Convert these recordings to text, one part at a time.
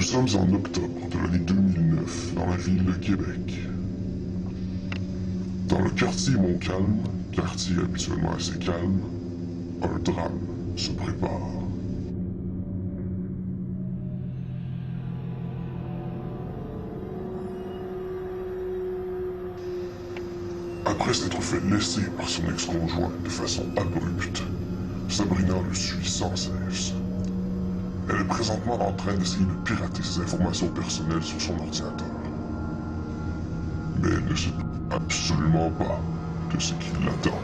sommes en octobre de l'année 2009 dans la ville de Québec. Dans le quartier Montcalm, quartier habituellement assez calme, un drame se prépare. Après s'être fait laisser par son ex-conjoint de façon abrupte, Sabrina le suit sans cesse. Elle est présentement en train d'essayer de pirater ses informations personnelles sur son ordinateur. Mais elle ne sait absolument pas de ce qui l'attend.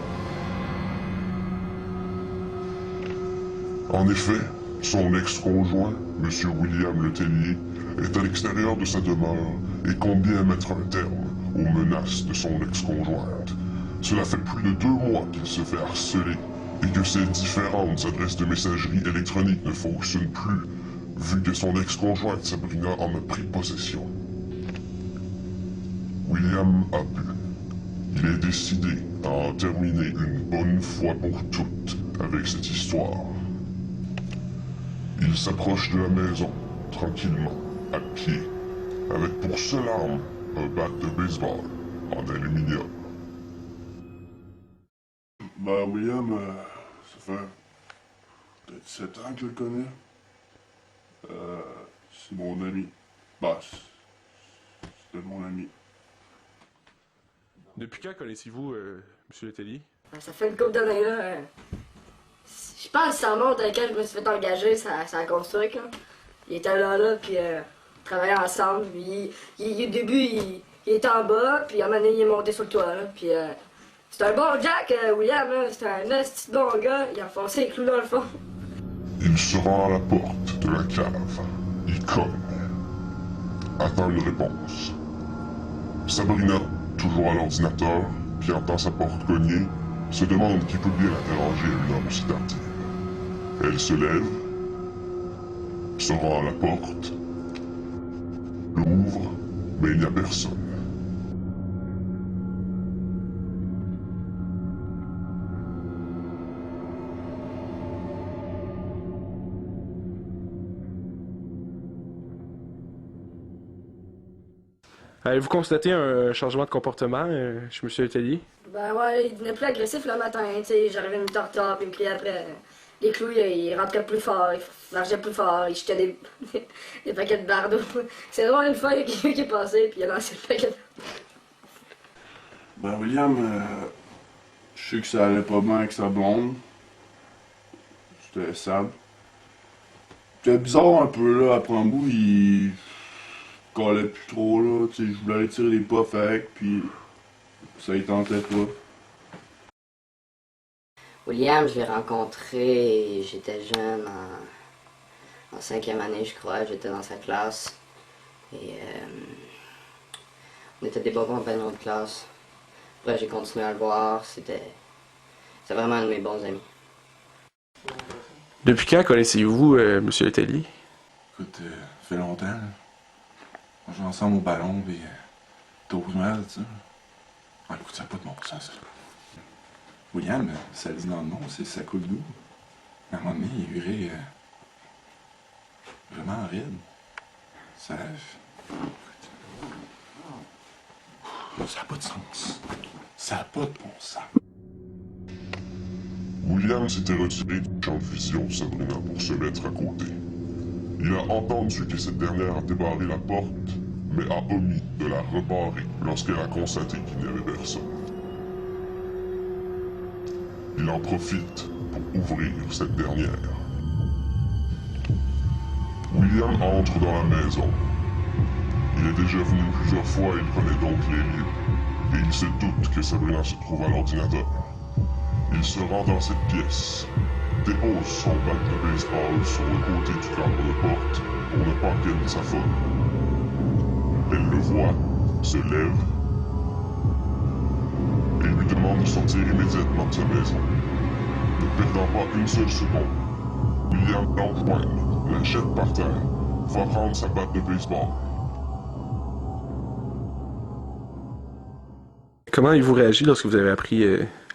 En effet, son ex-conjoint, M. William Letellier, est à l'extérieur de sa demeure et compte bien mettre un terme aux menaces de son ex-conjointe. Cela fait plus de 2 mois qu'il se fait harceler et que ses différentes adresses de messagerie électronique ne fonctionnent plus, vu que son ex-conjointe Sabrina en a pris possession. William a bu. Il est décidé à en terminer une bonne fois pour toutes avec cette histoire. Il s'approche de la maison, tranquillement, à pied, avec pour seule arme un bat de baseball en aluminium. Bah, William, ça fait peut-être 7 ans que je le connais. C'est mon ami. Bah, c'était mon ami. Depuis quand connaissez-vous M. Letellier? Ça fait une couple d'années, là. Je pense que ça remonte quand je me suis fait engager, ça a construit, là. Il était là, puis on travaillait ensemble. Puis au début, il était en bas, puis à un moment donné, il est monté sur le toit, là. Puis c'est un bon Jack, William, là. C'est un petit bon gars. Il a enfoncé les clous dans le fond. Il se rend à la porte de la cave. Il cogne. Attend une réponse. Sabrina, toujours à l'ordinateur, qui entend sa porte cogner, se demande qui peut bien la déranger à une heure aussi tardive. Elle se lève, se rend à la porte, l'ouvre, mais il n'y a personne. Avez-vous constaté un changement de comportement chez M. Letellier? Ben ouais, il devenait plus agressif le matin, tu sais. J'arrivais une minute en retard, puis il me criait après. Les clous, il rentrait plus fort, il marchait plus fort, il jetait des paquets de bardeaux. C'est drôle, une fois, il y a quelqu'un qui est passé, puis il a lancé le paquet de... Ben, William, je sais que ça allait pas bien avec sa blonde. C'était Sab. C'était bizarre un peu, là, après un bout, il collait plus trop, là. Tu sais, je voulais aller tirer des puffs avec, puis ça y tentait pas. William, je l'ai rencontré, j'étais jeune, en 5e année, je crois, j'étais dans sa classe. Et on était des bons compagnons de classe. Après, j'ai continué à le voir, c'était vraiment un de mes bons amis. Depuis quand connaissez-vous M. Letellier? Écoute, ça fait longtemps, là. On joue ensemble au ballon, pis 12 mal, tu sais. Ah, écoute, ça n'a pas de bon sens, ça. William, ça le dit dans le nom, c'est ça coule d'eau. À un moment donné, il est viré vraiment raide. Ça... Ça n'a pas de sens. Ça n'a pas de bon sens. William s'était retiré du champ de vision de Sabrina pour se mettre à côté. Il a entendu que cette dernière a débarré la porte, mais a omis de la rebarrer lorsqu'elle a constaté qu'il n'y avait personne. Il en profite pour ouvrir cette dernière. William entre dans la maison. Il est déjà venu plusieurs fois et il connaît donc les lieux. Et il se doute que Sabrina se trouve à l'ordinateur. Il se rend dans cette pièce, dépose son bat de baseball sur le côté du cadre de porte pour ne pas qu'elle ne s'affole. Elle le voit, se lève et lui demande de sortir immédiatement de sa maison. Ne perdant pas une seule seconde, William l'empoigne, la jette par terre, va prendre sa batte de baseball. Comment avez-vous réagi lorsque vous avez appris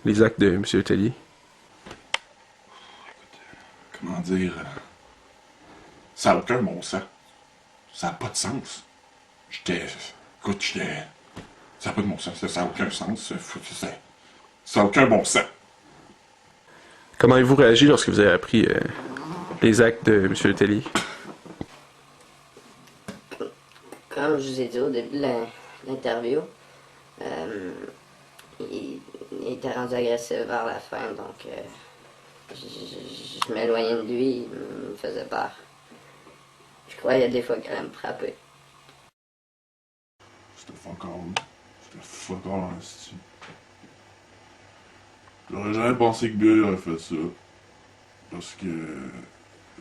les actes de M. Letellier? Comment dire... ça n'a aucun bon sens. Ça n'a pas de sens. Écoute, ça n'a pas de bon sens, ça n'a aucun sens. Ça n'a aucun bon sens. Comment avez-vous réagi lorsque vous avez appris les actes de M. Letellier? Comme je vous ai dit au début de l'interview, il était rendu agressif vers la fin, donc je m'éloignais de lui, il me faisait peur. Je croyais des fois qu'il allait me frapper. C'était fuck all. C'était fuck all en esti. J'aurais jamais pensé que Bill aurait fait ça. Parce que...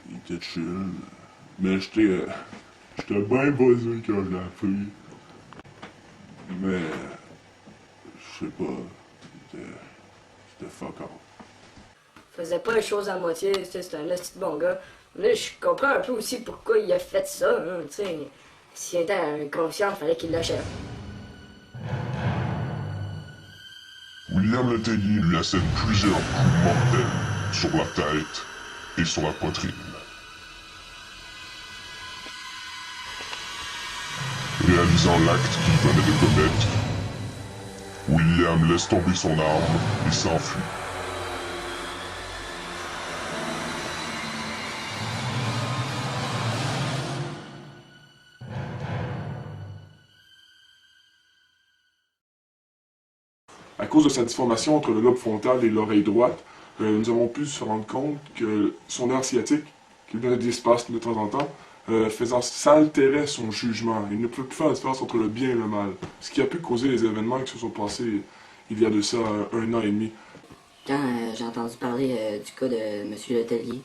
il était chill. Mais j'étais bien buzzé quand je l'ai appris. Mais... je sais pas. C'était fuck all. Il faisait pas les choses à moitié, c'était un petit bon gars. Là, je comprends un peu aussi pourquoi il a fait ça, hein, tu sais. S'il était inconscient, il fallait qu'il l'achève. William Letellier lui assène plusieurs coups mortels sur la tête et sur la poitrine. Réalisant l'acte qu'il venait de commettre, William laisse tomber son arme et s'enfuit. À cause de sa déformation entre le lobe frontal et l'oreille droite, nous avons pu se rendre compte que son nerf sciatique, qui donnait des spasmes de temps en temps, ça altérait son jugement. Il ne pouvait plus faire la différence entre le bien et le mal. Ce qui a pu causer les événements qui se sont passés il y a de ça 1 an et demi. Quand j'ai entendu parler du cas de M. Letellier,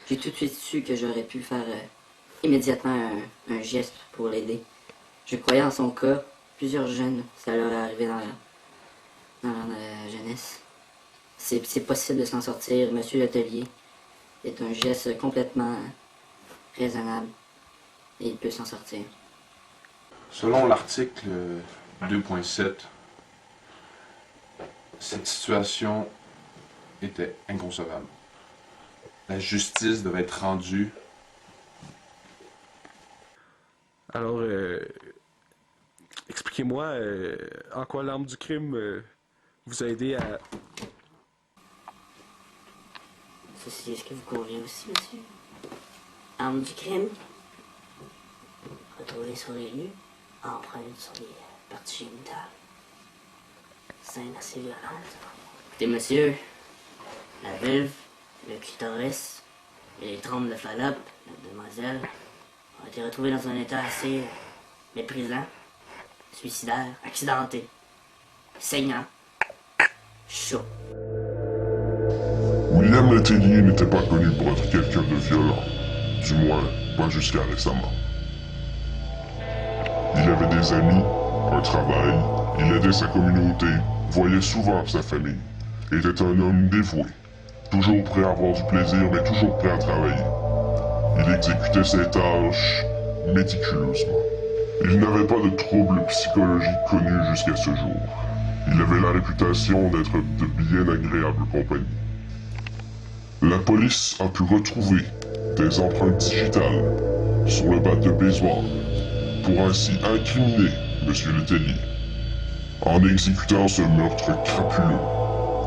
j'ai tout de suite su que j'aurais pu faire immédiatement un geste pour l'aider. Je croyais en son cas. Plusieurs jeunes, ça leur est arrivé dans la jeunesse. C'est possible de s'en sortir. M. Letellier est un geste complètement raisonnable et il peut s'en sortir. Selon l'article 2.7, cette situation était inconcevable. La justice devait être rendue. Alors, expliquez-moi en quoi l'arme du crime vous a aidé à... Ceci, est-ce que vous convient aussi, monsieur? Arme du crime, retrouvée sur les lieux, empreinte sur les parties génitales. Scène assez violente. Écoutez, monsieur, la vulve, le clitoris et les trompes de Fallope, la demoiselle, ont été retrouvés dans un état assez méprisant, suicidaire, accidenté, saignant, chaud. William Letellier n'était pas connu pour être quelqu'un de violent, du moins pas jusqu'à récemment. Il avait des amis, un travail, il aidait sa communauté, voyait souvent sa famille, était un homme dévoué, toujours prêt à avoir du plaisir mais toujours prêt à travailler. Il exécutait ses tâches méticuleusement. Il n'avait pas de troubles psychologiques connus jusqu'à ce jour. Il avait la réputation d'être de bien agréable compagnie. La police a pu retrouver des empreintes digitales sur le bat de baseball pour ainsi incriminer M. Letellier. En exécutant ce meurtre crapuleux,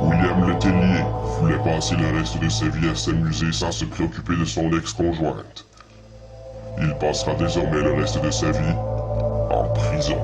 William Letellier voulait passer le reste de sa vie à s'amuser sans se préoccuper de son ex-conjointe. Il passera désormais le reste de sa vie en prison.